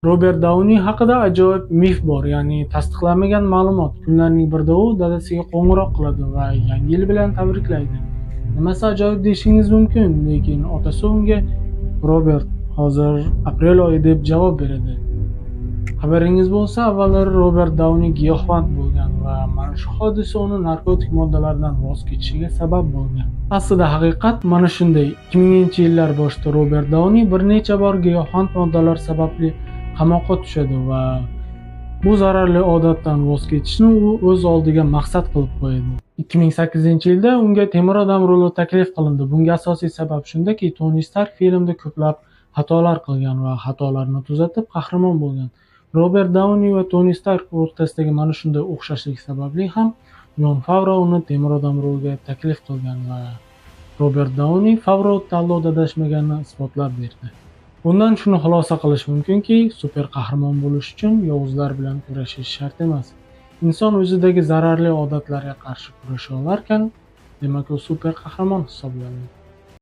Robert Dawni haqida ajoyib mif bor, ya'ni tasdiqlanmagan ma'lumot. Kunlarning birida u dadasiga qo'ng'iroq qiladi va yangi yil bilan tabriklaydi. Nimasi ajoyib deyishingiz mumkin, lekin otasi unga Robert, hozir aprel oyi deb javob beradi. Xabaringiz bo'lsa, avvallari Robert Dawni giyohvand bo'lgan va mana shu hodisa uni narkotik moddalardan voz kechishiga sabab bo'lgan. Aslida haqiqat mana shunday. 2000-yillar boshida Robert Dawni bir necha bor giyohvand moddalar sababli qamoqqa tushadi va bu zararli odatdan voz kechishni u o'z oldiga maqsad qilib qo'yadi. 2008-yilda unga temir odam roli taklif qilindi. Bunga asosiy sabab shundaki, Toni Stark filmda ko'plab xatolar qilgan va xatolarni tuzatib qahramon bo'lgan. Robert Dawni va Toni Stark o'rtasidagi mana shunday o'xshashlik sababli ham Jon Favro uni temir odam roliga taklif qilgan va Robert Dawni Favro tanlovda adashmaganini isbotlab berdi. Bundan shuni xulosa qilish mumkinki, super qahramon bo'lish uchun yovuzlar bilan kurashish shart emas. Inson o'zidagi zararli odatlarga qarshi kurasha olarkan, demak u super qahramon hisoblanadi.